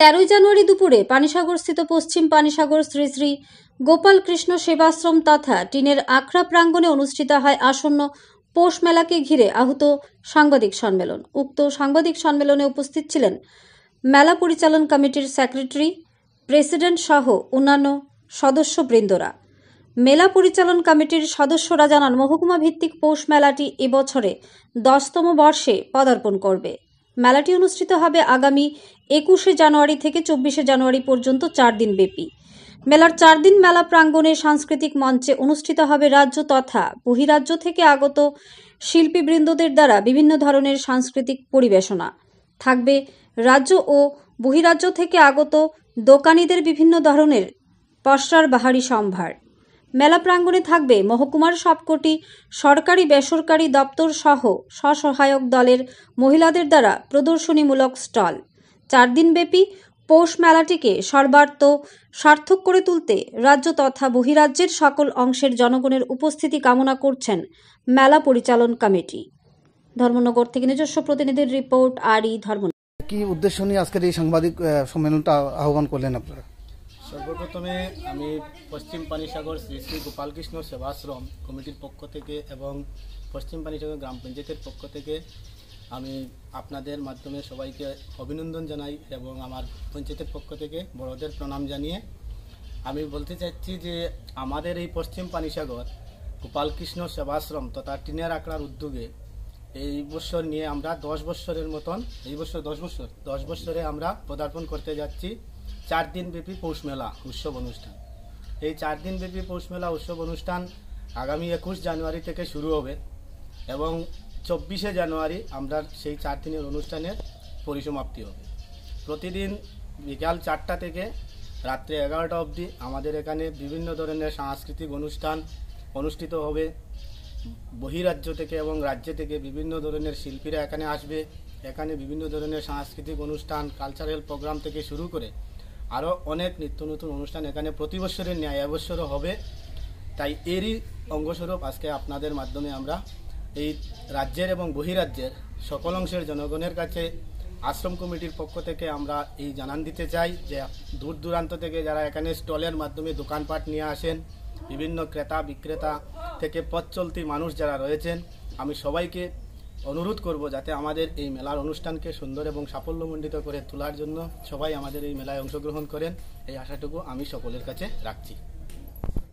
13 জানুয়ারি দুপুরে পানিসাগরস্থিত পশ্চিম পানিসাগর শ্রী শ্রী গোপাল কৃষ্ণ সেবাশ্রম তথা টিনের আখড়া প্রাঙ্গণে অনুষ্ঠিত হয় আসন্ন পৌষ মেলাকে ঘিরে আহুত সাংবাদিক সম্মেলন। উক্ত সাংবাদিক সম্মেলনে উপস্থিত ছিলেন মেলা পরিচালন কমিটির সেক্রেটারি, প্রেসিডেন্ট সহ অন্যান্য সদস্যবৃন্দরা। মেলা পরিচালন কমিটির সদস্যরা জানান, মহকুমা ভিত্তিক পৌষ মেলাটি এবছরে 10তম বর্ষে পদার্পণ করবে। মেলাটি অনুষ্ঠিত হবে আগামী 21শে জানুয়ারি থেকে 24শে জানুয়ারি পর্যন্ত 4 দিন ব্যাপী। মেলার 4 দিন মেলা প্রাঙ্গণে সাংস্কৃতিক মঞ্চে অনুষ্ঠিত হবে রাজ্য তথা বহিরাজ্য থেকে আগত শিল্পীবৃন্দদের দ্বারা বিভিন্ন ধরনের সাংস্কৃতিক পরিবেশনা। থাকবে রাজ্য ও বহিরাজ্য থেকে আগত দোকানীদের বিভিন্ন ধরনের পসরার বাহারি সম্ভার। মেলা প্রাঙ্গণে থাকবে মহকুমার সবকটি সরকারি বেসরকারি দপ্তর সহ স্বসহায়ক দলের মহিলাদের দ্বারা প্রদর্শনীমূলক স্টল। 4 দিনব্যাপী পৌষ মেলাটিকে সর্বার্থ সার্থক করে তুলতে রাজ্য তথা বহিরাজ্যের সকল অংশের জনগণের উপস্থিতি কামনা করছেন মেলা পরিচালন কমিটি। ধর্মনগর থেকে নিজস্ব প্রতিনিধির রিপোর্ট। ধর্মনগর। কি উদ্দেশ্য নিয়ে আজকের এই সাংবাদিক সম্মেলনটা আহ্বান করলেন আপনারা? সর্বপ্রথমে আমি পশ্চিম পানিসাগর শ্রী শ্রী গোপালকৃষ্ণ সেবাশ্রম কমিটির পক্ষ থেকে এবং পশ্চিম পানিসাগর গ্রাম পঞ্চায়েতের পক্ষ থেকে আমি আপনাদের মাধ্যমে সবাইকে অভিনন্দন জানাই এবং আমার পঞ্চায়েতের পক্ষ থেকে বড়দের প্রণাম জানিয়ে আমি বলতে চাইছি যে আমাদের এই পশ্চিম পানিসাগর গোপালকৃষ্ণ সেবাশ্রম তথা টিনের আখড়ার উদ্যোগে এই বছর নিয়ে আমরা 10 বছরের মতন, এই বছর 10 বছরে আমরা পদার্পণ করতে যাচ্ছি 4 দিন ব্যাপী পৌষ মেলা উৎসব অনুষ্ঠান। এই 4 দিন ব্যাপী পৌষ মেলা উৎসব অনুষ্ঠান আগামী 21 জানুয়ারি থেকে শুরু হবে এবং 24শে জানুয়ারি আমরা সেই 4 দিনের অনুষ্ঠানের পরিসমাপ্তি হবে। প্রতিদিন বিকাল 4টা থেকে রাত্রে 11টা অবধি আমাদের এখানে বিভিন্ন ধরনের সাংস্কৃতিক অনুষ্ঠান অনুষ্ঠিত হবে। বহিরাজ্য থেকে এবং রাজ্য থেকে বিভিন্ন ধরনের শিল্পীরা এখানে আসবে। এখানে বিভিন্ন ধরনের সাংস্কৃতিক অনুষ্ঠান, কালচারাল প্রোগ্রাম থেকে শুরু করে আরও অনেক নিত্য নতুন অনুষ্ঠান এখানে প্রতি বছরের ন্যায় এবছরও হবে। তাই এরই অঙ্গস্বরূপ আজকে আপনাদের মাধ্যমে আমরা এই রাজ্যের এবং বহিরাজ্যের সকল অংশের জনগণের কাছে আশ্রম কমিটির পক্ষ থেকে আমরা এই জানান দিতে চাই যে দূর দূরান্ত থেকে যারা এখানে স্টলের মাধ্যমে দোকানপাট নিয়ে আসেন, বিভিন্ন ক্রেতা বিক্রেতা থেকে পথ চলতি মানুষ যারা রয়েছেন, আমি সবাইকে অনুরোধ করব যাতে আমাদের এই মেলার অনুষ্ঠানকে সুন্দর এবং সাফল্যমণ্ডিত করে তোলার জন্য সবাই আমাদের এই মেলায় অংশগ্রহণ করেন, এই আশাটুকু আমি সকলের কাছে রাখছি।